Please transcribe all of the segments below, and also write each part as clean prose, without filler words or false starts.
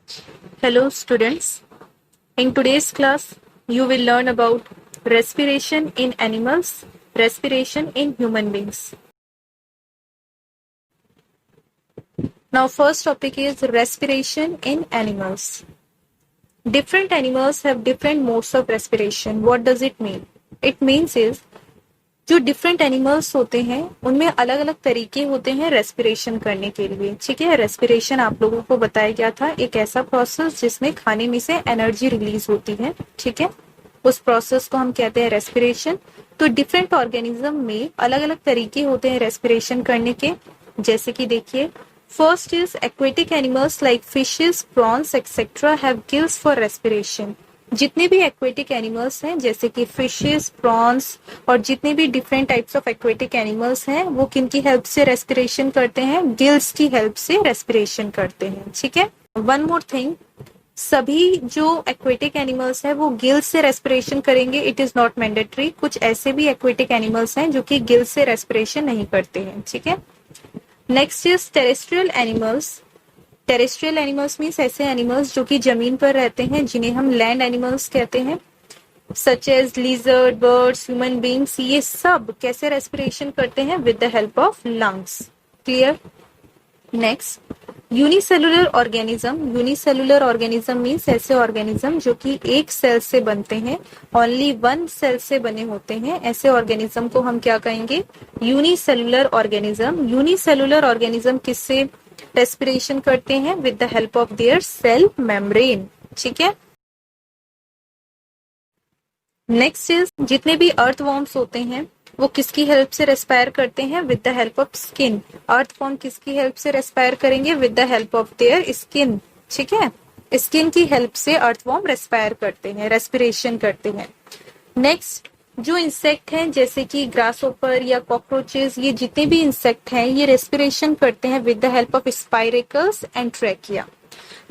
Hello students, in today's class you will learn about respiration in animals, respiration in human beings. Now first topic is respiration in animals. Different animals have different modes of respiration. What does it mean? It means is जो different animals होते हैं उनमें अलग अलग तरीके होते हैं respiration करने के लिए। ठीक है, रेस्पिरेशन आप लोगों को बताया गया था एक ऐसा प्रोसेस जिसमें खाने में से एनर्जी रिलीज होती है। ठीक है, उस प्रोसेस को हम कहते हैं रेस्पिरेशन। तो डिफरेंट ऑर्गेनिज्म में अलग अलग तरीके होते हैं रेस्पिरेशन करने के। जैसे कि देखिए, first is aquatic animals like fishes, prawns etcetera have gills for respiration. जितने भी एक्वेटिक एनिमल्स हैं जैसे कि फिशेस, प्रॉन्स और जितने भी different types of aquatic animals हैं वो किनकी हेल्प से रेस्पिरेशन करते हैं? गिल्स की हेल्प से रेस्पिरेशन करते हैं। ठीक है, वन मोर थिंग, सभी जो एक्वेटिक एनिमल्स हैं वो गिल्स से रेस्पिरेशन करेंगे, इट इज नॉट मैंडेटरी। कुछ ऐसे भी एक्वेटिक एनिमल्स हैं जो कि गिल्स से रेस्पिरेशन नहीं करते हैं। ठीक है, next is terrestrial animals. Terrestrial animals means ऐसे एनिमल्स जो कि जमीन पर रहते हैं जिन्हें हम लैंड एनिमल्स कहते हैं, such as lizard, birds, human beings. ये सब कैसे रेस्पिरेशन करते हैं? With the help of lungs. Clear? Next, unicellular organism. Unicellular organism means ऐसे ऑर्गेनिज्म जो कि एक सेल से बनते हैं, ओनली वन सेल से बने होते हैं। ऐसे ऑर्गेनिज्म को हम क्या कहेंगे? Unicellular organism. यूनिसेलुलर ऑर्गेनिज्म किससे रेस्पिरेशन करते हैं? With the help of their cell membrane. ठीक है, नेक्स्ट इज जितने भी अर्थवॉर्म्स होते हैं वो किसकी हेल्प से रेस्पायर करते हैं? With the help of skin. Earthworm किसकी हेल्प से रेस्पायर करेंगे? With the help of their skin. ठीक है, स्किन की हेल्प से अर्थवॉर्म रेस्पायर करते हैं, रेस्पिरेशन करते हैं। नेक्स्ट, जो इंसेक्ट हैं जैसे कि ग्रासहोपर या कॉकरोचेस, ये जितने भी इंसेक्ट हैं ये रेस्पिरेशन करते हैं with the help of spiracles and trachea.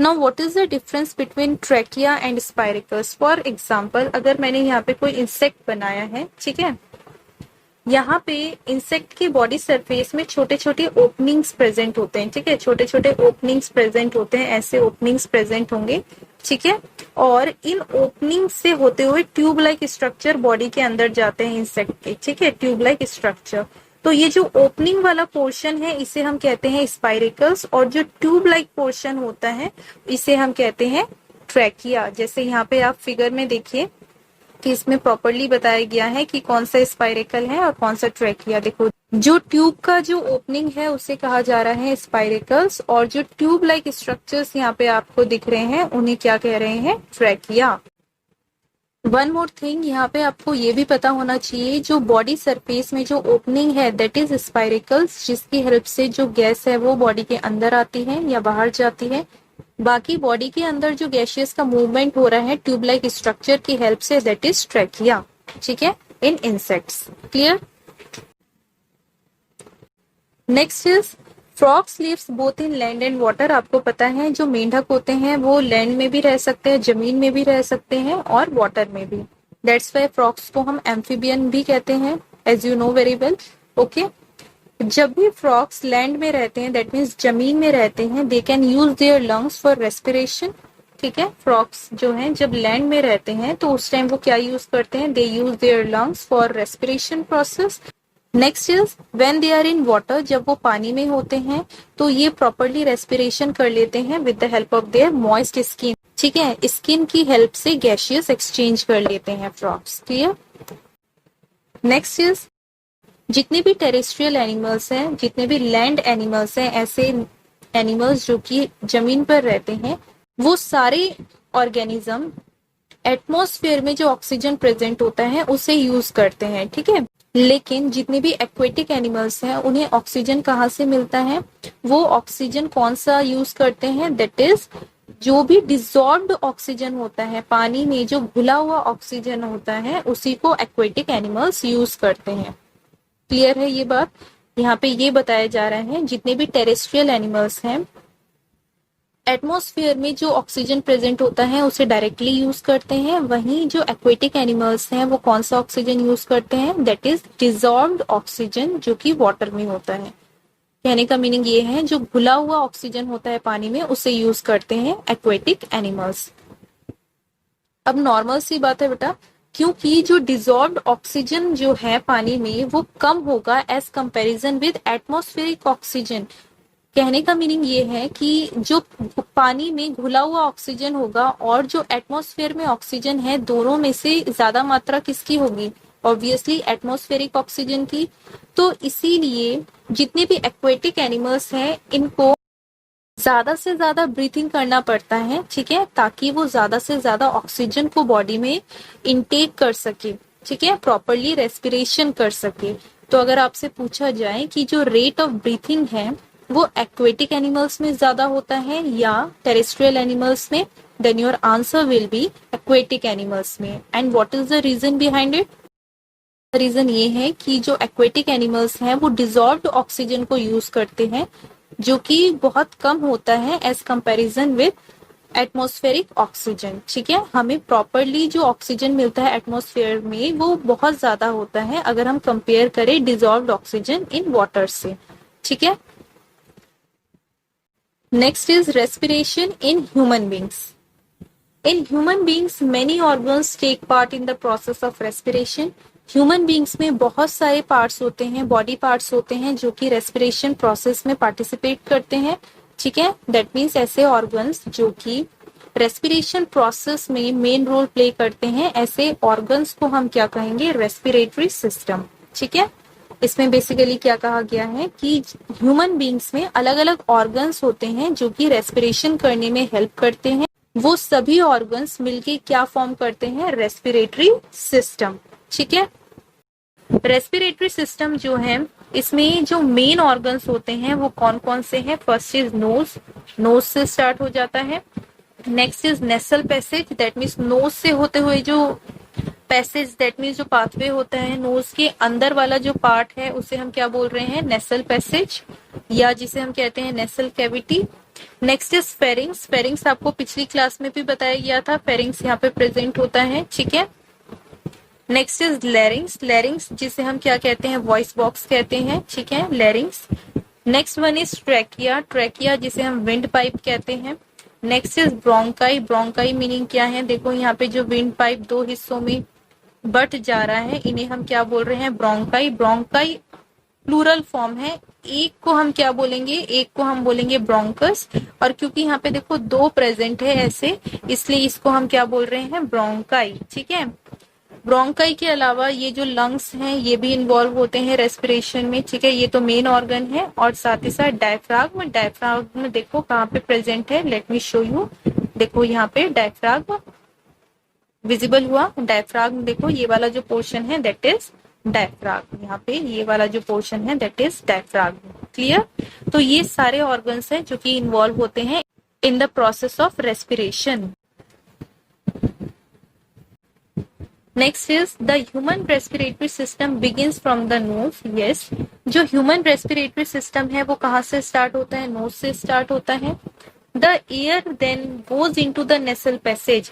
Now what is the difference between trachea and spiracles? For example, अगर मैंने यहाँ पे कोई इंसेक्ट बनाया है, ठीक है, यहाँ पे इंसेक्ट के बॉडी सरफेस में छोटे छोटे ओपनिंग्स प्रेजेंट होते हैं। ठीक है, छोटे छोटे ओपनिंग्स प्रेजेंट होते हैं, ऐसे ओपनिंग्स प्रेजेंट होंगे। ठीक है, और इन ओपनिंग से होते हुए ट्यूब लाइक स्ट्रक्चर बॉडी के अंदर जाते हैं इंसेक्ट के। ठीक है, ट्यूब लाइक स्ट्रक्चर। तो ये जो ओपनिंग वाला पोर्शन है इसे हम कहते हैं स्पाइरेकल्स, और जो ट्यूब लाइक पोर्शन होता है इसे हम कहते हैं ट्रैकिया। जैसे यहाँ पे आप फिगर में देखिए कि इसमें प्रॉपरली बताया गया है कि कौन सा स्पाइरेकल है और कौन सा ट्रैकिया। देखो, जो ट्यूब का जो ओपनिंग है उसे कहा जा रहा है स्पाइरेकल्स, और जो ट्यूब लाइक स्ट्रक्चर्स यहाँ पे आपको दिख रहे हैं उन्हें क्या कह रहे हैं? ट्रैकिया। वन मोर थिंग, यहाँ पे आपको ये भी पता होना चाहिए, जो बॉडी सरफेस में जो ओपनिंग है दैट इज स्पाइरेकल्स, जिसकी हेल्प से जो गैस है वो बॉडी के अंदर आती है या बाहर जाती है। बाकी बॉडी के अंदर जो गैसियस का मूवमेंट हो रहा है ट्यूब लाइक स्ट्रक्चर की हेल्प से, दैट इज ट्रैकिया। ठीक है, in insects. Clear? Next is frogs lives both in land and water. आपको पता है जो मेंढक होते हैं वो लैंड में भी रह सकते हैं, जमीन में भी रह सकते हैं और वाटर में भी। दैट्स वाई फ्रॉग्स को हम एम्फीबियन भी कहते हैं, as you know very well. Okay, जब भी फ्रॉग्स लैंड में रहते हैं, दैट मीन्स जमीन में रहते हैं, they can use their lungs for respiration. ठीक है, फ्रॉग्स जो हैं जब लैंड में रहते हैं तो उस टाइम वो क्या यूज करते हैं? They use their lungs for respiration process. Next is when they are in water, जब वो पानी में होते हैं तो ये प्रॉपरली रेस्पिरेशन कर लेते हैं with the help of there moist skin. ठीक है, स्किन की हेल्प से गैसियस एक्सचेंज कर लेते हैं फ्रॉग्स। क्लियर? नेक्स्ट इज जितने भी टेरेस्ट्रियल एनिमल्स हैं, जितने भी लैंड एनिमल्स हैं, ऐसे एनिमल्स जो कि जमीन पर रहते हैं, वो सारे ऑर्गेनिज्म एटमॉस्फेयर में जो ऑक्सीजन प्रेजेंट होता है उसे यूज करते हैं। ठीक है, लेकिन जितने भी एक्वेटिक एनिमल्स हैं उन्हें ऑक्सीजन कहाँ से मिलता है? वो ऑक्सीजन कौन सा यूज करते हैं? दैट इज जो भी डिसॉल्व्ड ऑक्सीजन होता है, पानी में जो घुला हुआ ऑक्सीजन होता है उसी को एक्वेटिक एनिमल्स यूज करते हैं। क्लियर है ये बात? यहाँ पे ये बताया जा रहा है जितने भी टेरेस्ट्रियल एनिमल्स हैं एटमॉस्फेयर में जो ऑक्सीजन प्रेजेंट होता है उसे डायरेक्टली यूज करते हैं, वहीं जो एक्वेटिक एनिमल्स हैं वो कौन सा ऑक्सीजन यूज करते हैं? दैट इज डिसॉल्व्ड ऑक्सीजन जो कि वाटर में होता है। कहने का मीनिंग ये है जो घुला हुआ ऑक्सीजन होता है पानी में उसे यूज करते हैं एक्वेटिक एनिमल्स। अब नॉर्मल सी बात है बेटा, क्योंकि जो डिजॉल्व्ड ऑक्सीजन जो है पानी में वो कम होगा as comparison with atmospheric oxygen. कहने का मीनिंग ये है कि जो पानी में घुला हुआ ऑक्सीजन होगा और जो एटमॉस्फेयर में ऑक्सीजन है, दोनों में से ज्यादा मात्रा किसकी होगी? ऑब्वियसली एटमॉस्फेरिक ऑक्सीजन की। तो इसीलिए जितने भी एक्वेटिक एनिमल्स हैं इनको ज्यादा से ज्यादा ब्रीथिंग करना पड़ता है, ठीक है, ताकि वो ज्यादा से ज्यादा ऑक्सीजन को बॉडी में इनटेक कर सके, ठीक है, प्रॉपरली रेस्पिरेशन कर सके। तो अगर आपसे पूछा जाए कि जो रेट ऑफ ब्रीथिंग है वो एक्वेटिक एनिमल्स में ज्यादा होता है या टेरेस्ट्रियल एनिमल्स में, then your answer will be aquatic animals में। And what is the reason behind it? Reason ये है कि जो एक्वेटिक एनिमल्स हैं वो डिजॉल्व्ड ऑक्सीजन को यूज करते हैं, जो कि बहुत कम होता है as comparison with atmospheric oxygen, ठीक है। हमें प्रॉपरली जो ऑक्सीजन मिलता है एटमॉस्फेयर में वो बहुत ज्यादा होता है अगर हम कंपेयर करें डिजॉल्व्ड ऑक्सीजन इन वाटर से, ठीक है। Next is respiration in human beings. In human beings, many organs take part in the process of respiration. Human beings में बहुत सारे पार्ट्स होते हैं, बॉडी पार्ट्स होते हैं जो कि रेस्पिरेशन प्रोसेस में पार्टिसिपेट करते हैं, ठीक है। दैट मीन्स ऐसे ऑर्गन्स जो कि रेस्पिरेशन प्रोसेस में मेन रोल प्ले करते हैं, ऐसे ऑर्गन्स को हम क्या कहेंगे? रेस्पिरेटरी सिस्टम, ठीक है। इसमें बेसिकली क्या कहा गया है कि ह्यूमन बींग्स में अलग अलग ऑर्गन्स होते हैं जो कि रेस्पिरेशन करने में हेल्प करते हैं। वो सभी ऑर्गन्स मिलके क्या फॉर्म करते हैं? रेस्पिरेटरी सिस्टम, ठीक है। रेस्पिरेटरी सिस्टम जो है इसमें जो मेन ऑर्गन्स होते हैं वो कौन कौन से हैं? फर्स्ट इज नोज, नोज से स्टार्ट हो जाता है। Next is nasal passage, that means nose से होते हुए जो पैसेज, दैट मीन्स जो पाथवे होता है नोज के अंदर वाला जो पार्ट है उसे हम क्या बोल रहे हैं? नेसल पैसेज, या जिसे हम कहते हैं nasal cavity. Next is pharynx, pharynx आपको पिछली क्लास में भी बताया गया था, फेरिंग्स यहाँ पे प्रेजेंट होता है, ठीक है। नेक्स्ट इज लैरिंग्स, लैरिंग्स जिसे हम क्या कहते हैं? वॉइस बॉक्स कहते हैं, ठीक है, लैरिंग्स। Next one is trachea, trachea जिसे हम विंड पाइप कहते हैं। Next is bronchi, bronchi meaning क्या है? देखो यहाँ पे जो विंड पाइप दो हिस्सों में बट जा रहा है इन्हें हम क्या बोल रहे हैं? ब्रोंकाई। ब्रोंकाई प्लूरल फॉर्म है, एक को हम क्या बोलेंगे? एक को हम बोलेंगे ब्रोंकस, और क्योंकि यहाँ पे देखो दो प्रेजेंट है ऐसे, इसलिए इसको हम क्या बोल रहे हैं? ब्रोंकाई, ठीक है। ब्रोंकाई के अलावा ये जो लंग्स हैं ये भी इन्वॉल्व होते हैं रेस्पिरेशन में, ठीक है। ये तो मेन ऑर्गन है, और साथ ही साथ डायफ्राग्म, डायफ्राग्म देखो कहाँ पे प्रेजेंट है, लेट मी शो यू। देखो यहाँ पे डायफ्राग्म विजिबल हुआ, डायफ्राग्म देखो ये वाला जो पोर्शन है दैट इज डायफ्राग्म, यहाँ पे ये वाला जो पोर्शन है दैट इज डायफ्राग्म, क्लियर। तो ये सारे ऑर्गन्स हैं जो कि इन्वॉल्व होते हैं in the process of respiration. Next is the human respiratory system begins from the nose. Yes, जो ह्यूमन रेस्पिरेटरी सिस्टम है वो कहाँ से स्टार्ट होता है? नोज से स्टार्ट होता है। The air then goes into the nasal passage,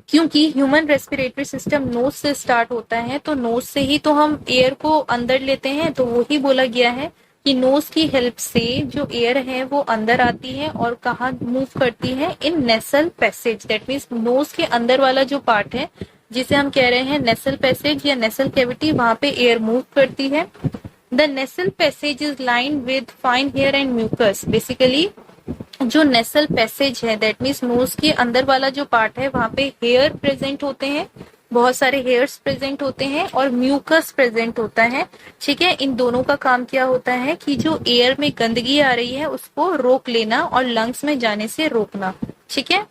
क्योंकि ह्यूमन रेस्पिरेटरी सिस्टम नोज से स्टार्ट होता है तो नोज से ही तो हम एयर को अंदर लेते हैं, तो वही बोला गया है कि नोज की हेल्प से जो एयर है वो अंदर आती है और कहाँ मूव करती है? In nasal passage, that means nose के अंदर वाला जो पार्ट है जिसे हम कह रहे हैं नेसल पैसेज या नेसल कैविटी, वहां पे एयर मूव करती है। The nasal passage is lined with fine hair and mucus. Basically जो नेसल पैसेज है दैट मीन्स नोज के अंदर वाला जो पार्ट है वहां पे हेयर प्रेजेंट होते हैं, बहुत सारे हेयर्स प्रेजेंट होते हैं और म्यूकस प्रेजेंट होता है, ठीक है। इन दोनों का काम क्या होता है कि जो एयर में गंदगी आ रही है उसको रोक लेना और लंग्स में जाने से रोकना, ठीक है।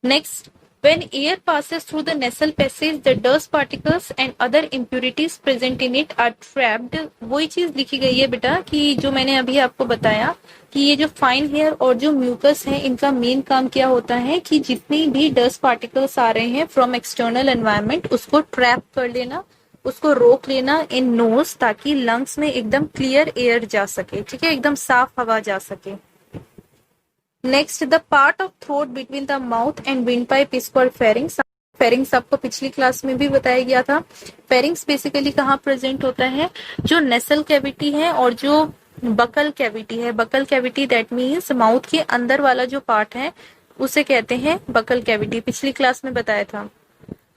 Next, when air passes through the nasal passage, the dust particles and other impurities present in it are trapped। वही चीज लिखी गई है बेटा कि जो मैंने अभी आपको बताया कि ये जो फाइन हेयर और जो म्यूकस है इनका मेन काम क्या होता है कि जितनी भी डस्ट पार्टिकल्स आ रहे हैं फ्रॉम एक्सटर्नल एनवायरनमेंट उसको ट्रैप कर लेना, उसको रोक लेना इन नोज, ताकि लंग्स में एकदम क्लियर एयर जा सके, ठीक है, एकदम साफ हवा जा सके। Next, the part of throat between the mouth and windpipe is called pharynx। Pharynx आपको पिछली क्लास में भी बताया गया था। फेरिंग्स बेसिकली कहाँ प्रेजेंट होता है, जो नेसल कैविटी है और जो बकल कैविटी है। Buccal cavity that means mouth के अंदर वाला जो पार्ट है उसे कहते हैं बकल कैविटी, पिछली क्लास में बताया था।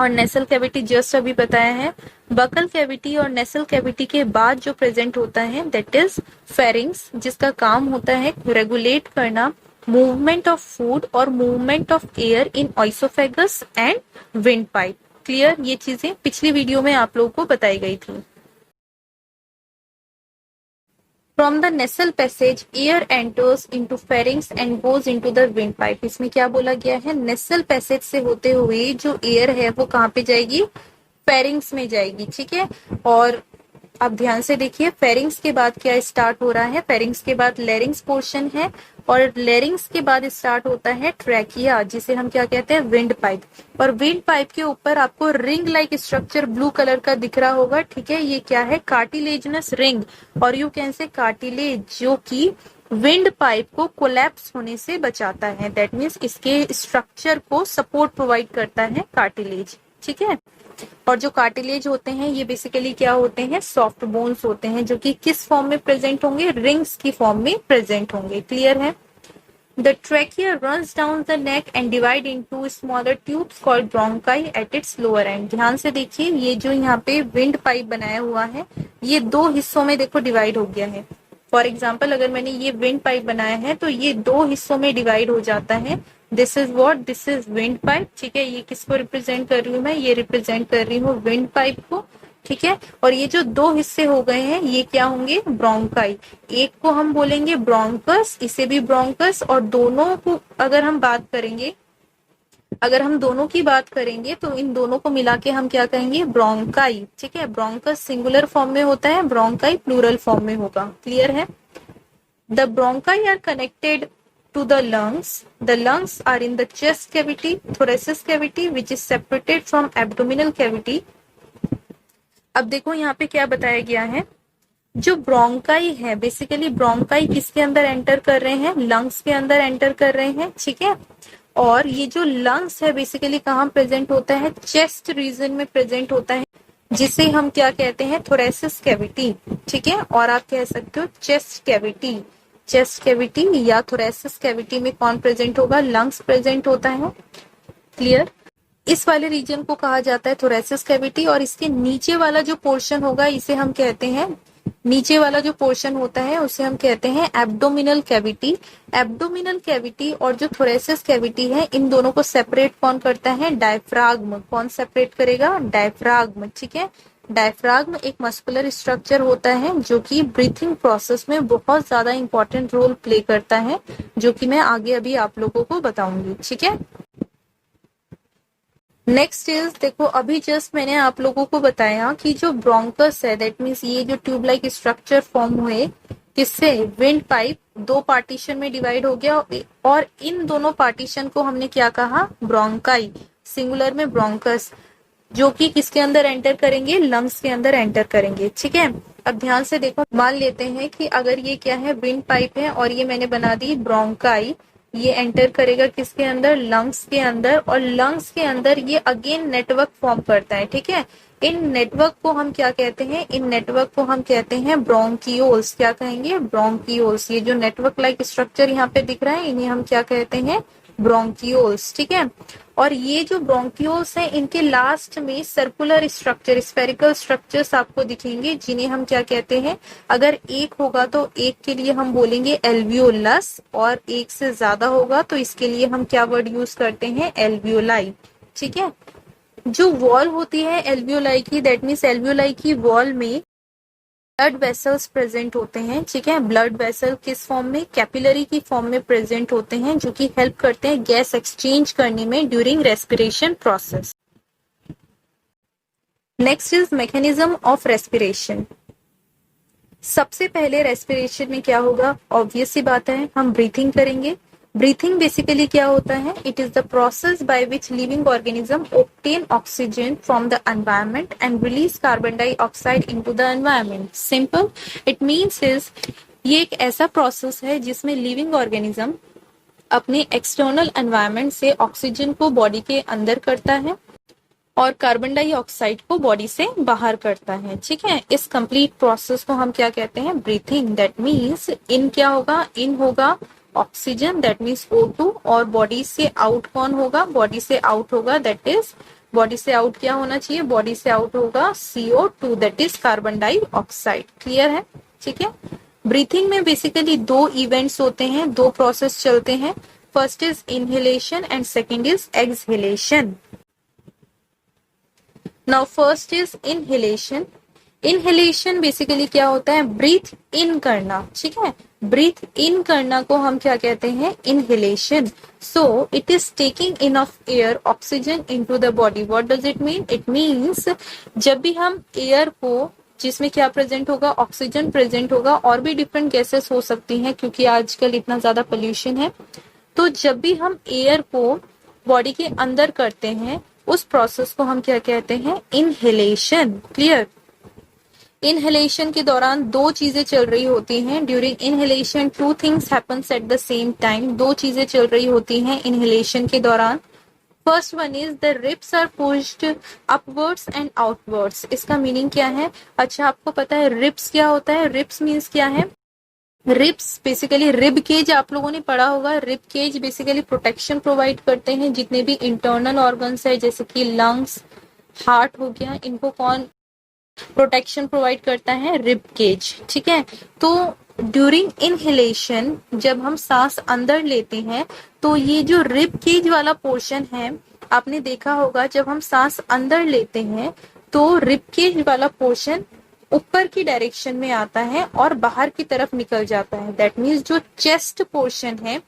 और नेसल कैविटी जस्ट अभी बताया है। बकल कैविटी और नेसल कैविटी के बाद जो प्रेजेंट होता है दैट इज फेरिंग्स, जिसका काम होता है रेगुलेट करना मूवमेंट ऑफ फूड और movement of air in oesophagus and wind pipe. Clear, ये चीजें पिछली वीडियो में आप लोगों को बताई गई थी। From the nasal passage, air enters into pharynx and goes into the windpipe. इसमें क्या बोला गया है, नेसल पैसेज से होते हुए जो एयर है वो कहाँ पे जाएगी, फेरिंग्स में जाएगी। ठीक है, और अब ध्यान से देखिए, फेरिंग्स के बाद क्या स्टार्ट हो रहा है, फेरिंग्स के बाद लेरिंग्स पोर्शन है और लेरिंग्स के बाद स्टार्ट होता है ट्रैकिया, जिसे हम क्या कहते हैं, विंड पाइप। और विंड पाइप के ऊपर आपको ring like structure blue colour का दिख रहा होगा। ठीक है, ये क्या है, कार्टिलेजनस रिंग और यू कैन से कार्टिलेज, जो कि विंड पाइप को कोलैप्स होने से बचाता है। दैट मीन्स इसके स्ट्रक्चर को सपोर्ट प्रोवाइड करता है कार्टिलेज। ठीक है, और जो कार्टिलेज होते हैं ये बेसिकली क्या होते हैं, सॉफ्ट बोन्स होते हैं, जो कि किस फॉर्म में प्रेजेंट होंगे, रिंग्स की फॉर्म में प्रेजेंट होंगे। क्लियर है। The trachea runs down the neck and divide into smaller tubes called bronchi at its lower end. ध्यान से देखिए, ये जो यहाँ पे विंड पाइप बनाया हुआ है ये दो हिस्सों में देखो डिवाइड हो गया है। फॉर एग्जाम्पल, अगर मैंने ये विंड पाइप बनाया है तो ये दो हिस्सों में डिवाइड हो जाता है। This is what, this is wind pipe. ठीक है, ये किसको रिप्रेजेंट कर रही हूँ मैं, ये रिप्रेजेंट कर रही हूँ विंड पाइप को। ठीक है, और ये जो दो हिस्से हो गए हैं ये क्या होंगे, ब्रोंकाई। एक को हम बोलेंगे ब्रोंकस, इसे भी ब्रोंकस, और दोनों को अगर हम बात करेंगे, अगर हम दोनों की बात करेंगे तो इन दोनों को मिला के हम क्या कहेंगे, ब्रोंकाई। ठीक है, ब्रोंकस सिंगुलर फॉर्म में होता है, ब्रोंकाई प्लूरल फॉर्म में होगा। क्लियर है। The bronchi are connected to the lungs. The lungs are in the chest cavity, thoracic cavity, which is separated from abdominal cavity. अब देखो यहाँ पे क्या बताया गया है, जो ब्रोंकाई है बेसिकली ब्रोंकाई किसके अंदर एंटर कर रहे हैं, लंग्स के अंदर एंटर कर रहे हैं। ठीक है, और ये जो लंग्स है बेसिकली कहाँ प्रेजेंट होता है, चेस्ट रीजन में प्रेजेंट होता है, जिसे हम क्या कहते हैं, थोरेसिस कैविटी। ठीक है, और आप कह सकते हो चेस्ट कैविटी। चेस्ट कैविटी या थोरेसिस कैविटी में कौन प्रेजेंट होगा, लंग्स प्रेजेंट होता है। क्लियर। इस वाले रीजन को कहा जाता है थोरेसिस कैविटी, और इसके नीचे वाला जो पोर्शन होगा इसे हम कहते हैं, नीचे वाला जो पोर्शन होता है उसे हम कहते हैं एब्डोमिनल कैविटी। एब्डोमिनल कैविटी और जो थोरेसिस कैविटी है इन दोनों को सेपरेट कौन करता है, डायफ्राग्म। कौन सेपरेट करेगा, डायफ्राग्म। ठीक है, डायफ्राग्म एक मस्कुलर स्ट्रक्चर होता है जो कि ब्रीथिंग प्रोसेस में बहुत ज्यादा इंपॉर्टेंट रोल प्ले करता है, जो कि मैं आगे अभी आप लोगों को बताऊंगी। ठीक है, नेक्स्ट इज, देखो अभी जस्ट मैंने आप लोगों को बताया कि जो ब्रोंकस है दैट मीन्स ये जो ट्यूब लाइक स्ट्रक्चर फॉर्म हुए किससे, विंड पाइप, दो पार्टीशन में डिवाइड हो गया और इन दोनों पार्टीशन को हमने क्या कहा, ब्रोंकाई, सिंगुलर में ब्रोंकस, जो कि किसके अंदर एंटर करेंगे, लंग्स के अंदर एंटर करेंगे। ठीक है, अब ध्यान से देखो, मान लेते हैं कि अगर ये क्या है, विंड पाइप है और ये मैंने बना दी ब्रोंकाई, ये एंटर करेगा किसके अंदर, लंग्स के अंदर, और लंग्स के अंदर ये अगेन नेटवर्क फॉर्म करता है। ठीक है, इन नेटवर्क को हम क्या कहते हैं, इन नेटवर्क को हम कहते हैं ब्रोंकियोल्स। क्या कहेंगे, ब्रोंकियोल्स। ये जो नेटवर्क लाइक स्ट्रक्चर यहाँ पे दिख रहा है इन्हें हम क्या कहते हैं, ब्रोंकियोल्स। ठीक है, और ये जो ब्रोंकियोल्स हैं इनके लास्ट में सर्कुलर स्ट्रक्चर, स्फेरिकल स्ट्रक्चर्स आपको दिखेंगे, जिन्हें हम क्या कहते हैं, अगर एक होगा तो एक के लिए हम बोलेंगे एल्वियोलस, और एक से ज्यादा होगा तो इसके लिए हम क्या वर्ड यूज करते हैं, एल्वियोलाई। ठीक है, जो वॉल होती है एल्वियोलाई की, दैट मीन्स एल्वियोलाई की वॉल में ब्लड वेसल्स प्रेजेंट होते हैं। ठीक है, ब्लड वेसल किस फॉर्म में, कैपिलरी की फॉर्म में प्रेजेंट होते हैं, जो कि हेल्प करते हैं गैस एक्सचेंज करने में during respiration process. Next is mechanism of respiration. सबसे पहले रेस्पिरेशन में क्या होगा, ऑब्वियस सी बात है, हम ब्रीथिंग करेंगे। ब्रीथिंग बेसिकली क्या होता है, it is the process by which living organism obtain oxygen from the environment and release carbon dioxide into the environment. Simple it means is, ये एक ऐसा प्रोसेस है जिसमें लिविंग ऑर्गेनिज्म अपने एक्सटर्नल एनवायरनमेंट से ऑक्सीजन को बॉडी के अंदर करता है और कार्बन डाइऑक्साइड को बॉडी से बाहर करता है। ठीक है, इस कंप्लीट प्रोसेस को हम क्या कहते हैं? ब्रीथिंग। दैट मीन्स इन क्या होगा? इन होगा ऑक्सीजन, दैट मीन्स O2, और बॉडी से आउट कौन होगा? बॉडी से आउट होगा, दैट इज बॉडी से आउट क्या होना चाहिए? बॉडी से आउट होगा CO2, that is carbon dioxide. Clear है? ठीक है। ब्रीथिंग में बेसिकली दो इवेंट्स होते हैं, दो प्रोसेस चलते हैं। First is inhalation and second is exhalation. Now first is inhalation. Inhalation basically क्या होता है? ब्रीथ इन करना। ठीक है, ब्रीथ इन करना को हम क्या कहते हैं? Inhalation. So it is taking enough air oxygen into the body. What does it mean? It means जब भी हम एयर को, जिसमें क्या प्रेजेंट होगा? ऑक्सीजन प्रेजेंट होगा, और भी डिफरेंट गैसेस हो सकती हैं क्योंकि आजकल इतना ज्यादा पोल्यूशन है। तो जब भी हम एयर को बॉडी के अंदर करते हैं, उस प्रोसेस को हम क्या कहते हैं? इनहेलेशन। क्लियर? इनहेलेशन के दौरान दो चीजें चल रही होती हैं। During inhalation two things happens at the same time. दो चीजें चल रही होती हैं इनहेलेशन के दौरान। First one is the ribs are pushed upwards and outwards. इसका मीनिंग क्या है? अच्छा, आपको पता है रिप्स क्या होता है? रिप्स मीन्स क्या है? रिब्स बेसिकली, रिब केज आप लोगों ने पढ़ा होगा। Rib cage basically protection provide करते हैं जितने भी इंटरनल ऑर्गन्स है, जैसे कि लंग्स, हार्ट हो गया, इनको कौन प्रोटेक्शन प्रोवाइड करता है? Rib cage. ठीक है, तो ड्यूरिंग इनहेलेशन जब हम सांस अंदर लेते हैं तो ये जो रिब केज वाला पोर्शन है, आपने देखा होगा जब हम सांस अंदर लेते हैं तो रिब केज वाला पोर्शन ऊपर की डायरेक्शन में आता है और बाहर की तरफ निकल जाता है। दैट मीन्स जो चेस्ट पोर्शन है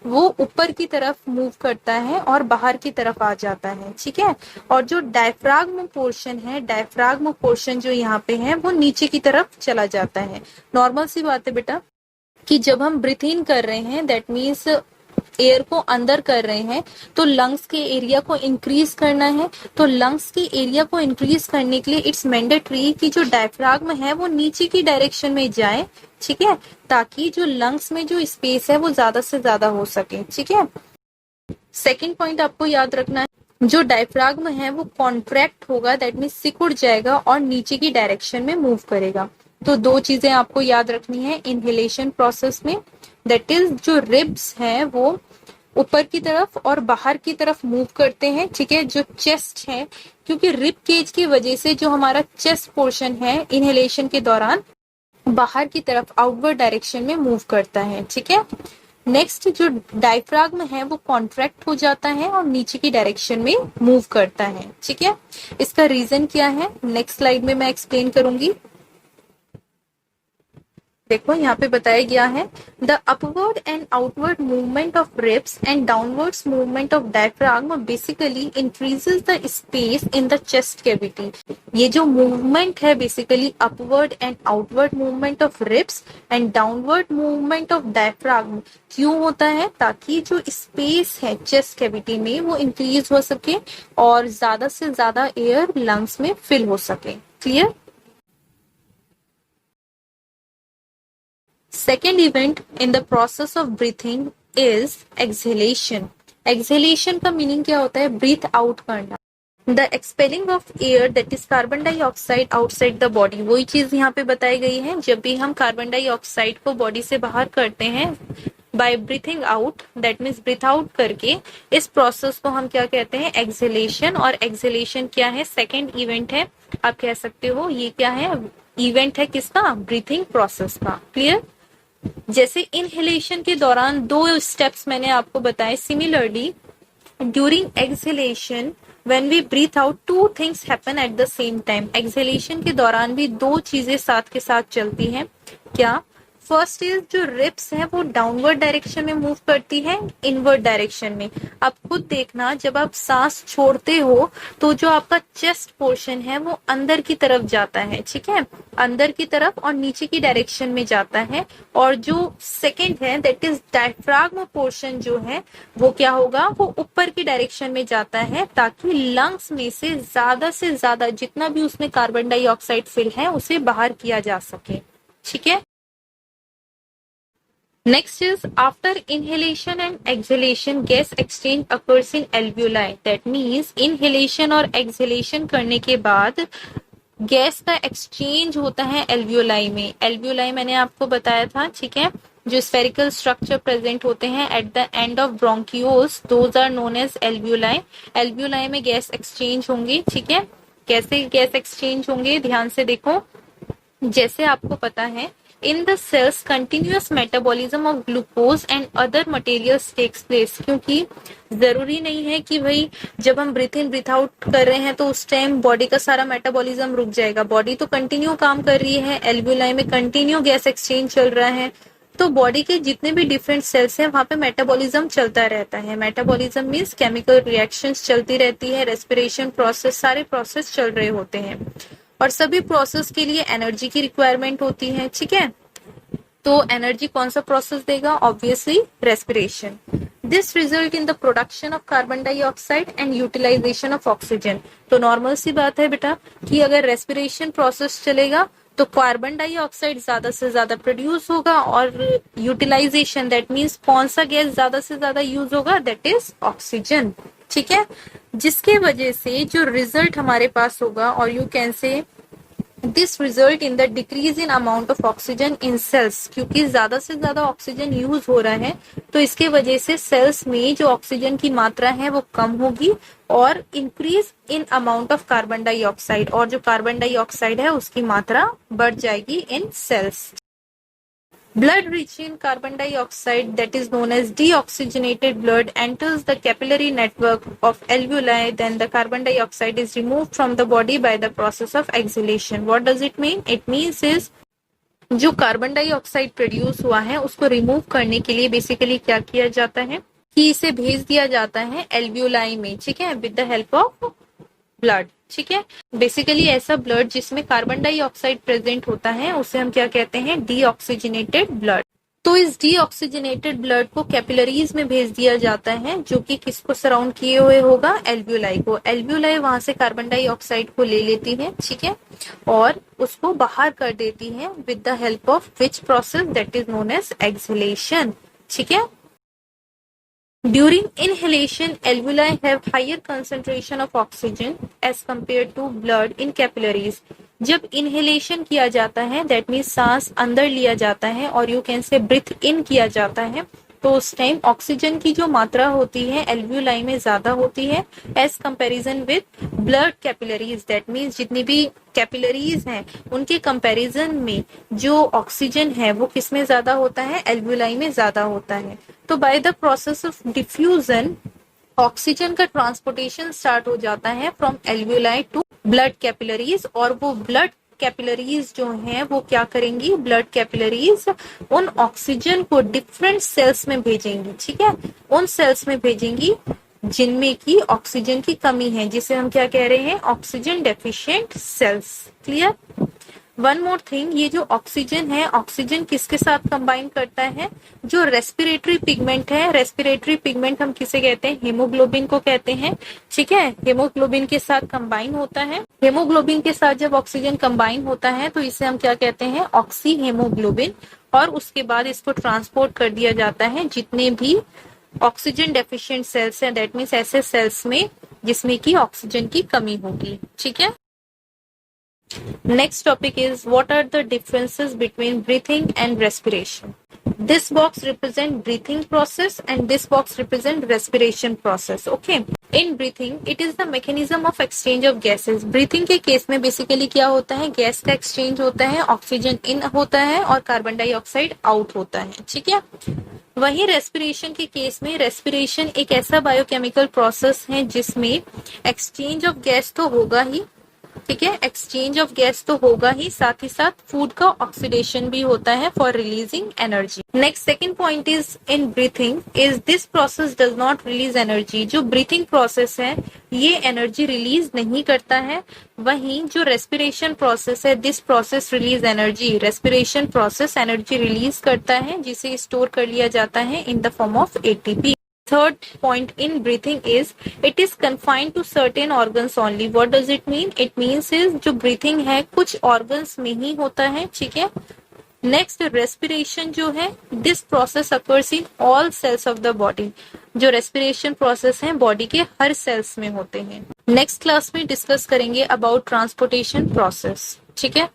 वो ऊपर की तरफ मूव करता है और बाहर की तरफ आ जाता है। ठीक है, और जो डायफ्राग्म पोर्शन है, डायफ्राग्म पोर्शन जो यहाँ पे है, वो नीचे की तरफ चला जाता है। नॉर्मल सी बात है बेटा कि जब हम ब्रीथ इन कर रहे हैं, दैट मीन्स एयर को अंदर कर रहे हैं, तो लंग्स के एरिया को इंक्रीज करना है। तो लंग्स के एरिया को इंक्रीज करने के लिए इट्स मैंडेटरी कि जो डायफ्राग्म है वो नीचे की डायरेक्शन में जाए। ठीक है, ताकि जो लंग्स में जो स्पेस है वो ज्यादा से ज्यादा हो सके। ठीक है, सेकेंड पॉइंट आपको याद रखना है, जो डायफ्राग्म है वो कॉन्ट्रैक्ट होगा, दैट मीन्स सिकुड़ जाएगा और नीचे की डायरेक्शन में मूव करेगा। तो दो चीजें आपको याद रखनी है इनहेलेशन प्रोसेस में, दैट इज जो रिब्स है वो ऊपर की तरफ और बाहर की तरफ मूव करते हैं। ठीक है, जो चेस्ट है, क्योंकि रिब केज की वजह से जो हमारा चेस्ट पोर्शन है इनहेलेशन के दौरान बाहर की तरफ आउटवर्ड डायरेक्शन में मूव करता है। ठीक है, नेक्स्ट जो डायफ्राग्म है वो कॉन्ट्रैक्ट हो जाता है और नीचे की डायरेक्शन में मूव करता है। ठीक है, इसका रीजन क्या है नेक्स्ट स्लाइड में मैं एक्सप्लेन करूंगी। देखो यहाँ पे बताया गया है, the upward and outward movement of ribs and downwards movement of diaphragm basically increases the space in the chest cavity. ये जो मूवमेंट है basically upward and outward movement of ribs and downward movement of diaphragm क्यों होता है? ताकि जो space है chest cavity में वो इंक्रीज हो सके और ज्यादा से ज्यादा एयर लंग्स में फिल हो सके। Clear? Second event in the process of breathing is exhalation. Exhalation का मीनिंग क्या होता है? breathe out करना। The expelling of air that is carbon dioxide outside the body. वही चीज यहाँ पे बताई गई है, जब भी हम कार्बन डाइऑक्साइड को बॉडी से बाहर करते हैं by breathing out, that means breathe out करके, इस प्रोसेस को हम क्या कहते हैं? exhalation। और exhalation क्या है? सेकेंड इवेंट है, आप कह सकते हो ये क्या है? इवेंट है किसका? ब्रीथिंग प्रोसेस का। क्लियर? जैसे इनहेलेशन के दौरान दो स्टेप्स मैंने आपको बताए, similarly during exhalation when we breathe out two things happen at the same time. Exhalation के दौरान भी दो चीजें साथ के साथ चलती हैं। क्या? फर्स्ट इज जो रिब्स है वो डाउनवर्ड डायरेक्शन में मूव करती है इनवर्ड डायरेक्शन में। आप खुद देखना, जब आप सांस छोड़ते हो तो जो आपका चेस्ट पोर्शन है वो अंदर की तरफ जाता है। ठीक है, अंदर की तरफ और नीचे की डायरेक्शन में जाता है। और जो सेकंड है दैट इज डायफ्राग्म पोर्शन जो है वो क्या होगा? वो ऊपर की डायरेक्शन में जाता है ताकि लंग्स में से ज्यादा जितना भी उसमें कार्बन डाइऑक्साइड फिल है उसे बाहर किया जा सके। ठीक है, Next is after inhalation and exhalation, gas exchange occurs in alveoli. That means inhalation और exhalation करने के बाद गैस का एक्सचेंज होता है एल्वियोलाई में। एल्वियोलाई मैंने आपको बताया था, ठीक है, जो स्फेरिकल स्ट्रक्चर प्रेजेंट होते हैं at the end of bronchioles, those are known as alveoli. Alveoli में गैस एक्सचेंज होंगी, ठीक है। कैसे गैस एक्सचेंज होंगे, ध्यान से देखो। जैसे आपको पता है, in the cells continuous metabolism of glucose and other materials takes place. क्योंकि जरूरी नहीं है कि भाई जब हम ब्रीथ इन ब्रीथ आउट कर रहे हैं तो उस टाइम बॉडी का सारा मेटाबॉलिज्म रुक जाएगा। बॉडी तो कंटिन्यू काम कर रही है, एल्वियोलाई में कंटिन्यू गैस एक्सचेंज चल रहा है, तो बॉडी के जितने भी डिफरेंट सेल्स हैं वहां पे मेटाबॉलिज्म चलता रहता है। मेटाबॉलिज्म मीन्स केमिकल रिएक्शंस चलती रहती है, रेस्पिरेशन प्रोसेस, सारे प्रोसेस चल रहे होते हैं और सभी प्रोसेस के लिए एनर्जी की रिक्वायरमेंट होती है, ठीक है। तो एनर्जी कौन सा प्रोसेस देगा? Obviously respiration. This result in the production of carbon dioxide and utilisation of oxygen. तो नॉर्मल सी बात है बेटा कि अगर रेस्पिरेशन प्रोसेस चलेगा तो कार्बन डाइऑक्साइड ज्यादा से ज्यादा प्रोड्यूस होगा और यूटिलाइजेशन, दैट मीन्स कौन सा गैस ज्यादा से ज्यादा यूज होगा? दैट इज ऑक्सीजन, ठीक है। जिसके वजह से जो रिजल्ट हमारे पास होगा, और you can say this result in the decrease in amount of oxygen in cells. क्योंकि ज्यादा से ज्यादा ऑक्सीजन यूज हो रहा है तो इसके वजह से सेल्स में जो ऑक्सीजन की मात्रा है वो कम होगी और increase in amount of carbon dioxide, और जो कार्बन डाइऑक्साइड है उसकी मात्रा बढ़ जाएगी इन sales. Blood rich in carbon dioxide, that is known as deoxygenated blood, enters the capillary network of alveoli. Then the carbon dioxide is removed from the body by the process of exhalation. What does it mean? It means is जो carbon dioxide produce हुआ है उसको remove करने के लिए basically क्या किया जाता है कि इसे भेज दिया जाता है एल्वियोलाई में, ठीक है, with the help of blood, ठीक है। बेसिकली ऐसा ब्लड जिसमें कार्बन डाइऑक्साइड प्रेजेंट होता है उसे हम क्या कहते हैं? Deoxygenated blood. तो इस डीऑक्सीजनेटेड ब्लड को कैपिलरीज में भेज दिया जाता है जो कि किसको सराउंड किए हुए होगा? एल्वियोलाई को। एल्वियोलाई वहां से कार्बन डाइऑक्साइड को ले लेती है, ठीक है, और उसको बाहर कर देती है with the help of which process? That is known as exhalation, ठीक है। During inhalation, alveoli have higher concentration of oxygen as compared to blood in capillaries. जब इनहेलेशन किया जाता है, दैट मीन्स सांस अंदर लिया जाता है और यू कैन से ब्रीथ इन किया जाता है, तो उस टाइम ऑक्सीजन की जो मात्रा होती है एल्वियोलाई में ज्यादा होती है as comparison with blood capillaries. That means जितनी भी कैपिलरीज हैं उनके कंपैरिजन में जो ऑक्सीजन है वो किसमें ज्यादा होता है? एल्वियोलाई में ज्यादा होता है। तो by the process of diffusion oxygen का ट्रांसपोर्टेशन स्टार्ट हो जाता है from alveoli to blood capillaries, और वो ब्लड कैपिलरीज जो हैं वो क्या करेंगी? ब्लड कैपिलरीज उन ऑक्सीजन को डिफरेंट सेल्स में भेजेंगी, ठीक है, उन सेल्स में भेजेंगी जिनमें की ऑक्सीजन की कमी है, जिसे हम क्या कह रहे हैं? Oxygen deficient cells. Clear? One more thing, ये जो ऑक्सीजन है, ऑक्सीजन किसके साथ कंबाइन करता है? जो रेस्पिरेटरी पिगमेंट है, रेस्पिरेटरी पिगमेंट हम किसे कहते हैं? हीमोग्लोबिन को कहते हैं, ठीक है। हीमोग्लोबिन के साथ कंबाइन होता है। हीमोग्लोबिन के साथ जब ऑक्सीजन कंबाइन होता है तो इसे हम क्या कहते हैं? Oxy haemoglobin. और उसके बाद इसको ट्रांसपोर्ट कर दिया जाता है जितने भी ऑक्सीजन डेफिशिएंट सेल्स हैं, दैट मीन्स ऐसे सेल्स में जिसमें की ऑक्सीजन की कमी होगी, ठीक है। Next topic is what are the differences between breathing and respiration? This box represent breathing process and this box represent respiration process. Okay. In breathing, it is the mechanism of exchange of gases. Breathing के case में basically क्या होता है? Gas का exchange होता है, oxygen in होता है और कार्बन डाइऑक्साइड आउट होता है, ठीक है। वहीं रेस्पिरेशन के केस में रेस्पिरेशन एक ऐसा बायोकेमिकल प्रोसेस है जिसमें एक्सचेंज ऑफ गैस तो होगा ही, ठीक है, एक्सचेंज ऑफ गैस तो होगा ही, साथ ही साथ फूड का ऑक्सीडेशन भी होता है for releasing energy. Next second point is in breathing is this process does not release energy. जो ब्रीथिंग प्रोसेस है ये एनर्जी रिलीज नहीं करता है, वहीं जो रेस्पिरेशन प्रोसेस है this process release energy. Respiration process energy release करता है जिसे स्टोर कर लिया जाता है in the form of ATP. Third point in breathing is it is confined to certain organs only. What does it mean? It means is जो breathing है कुछ organs में ही होता है, ठीक है, नेक्स्ट रेस्पिरेशन जो है, this process occurs in all cells of the body. जो रेस्पिरेशन प्रोसेस है बॉडी के हर सेल्स में होते हैं। नेक्स्ट क्लास में डिस्कस करेंगे अबाउट ट्रांसपोर्टेशन प्रोसेस। ठीक है।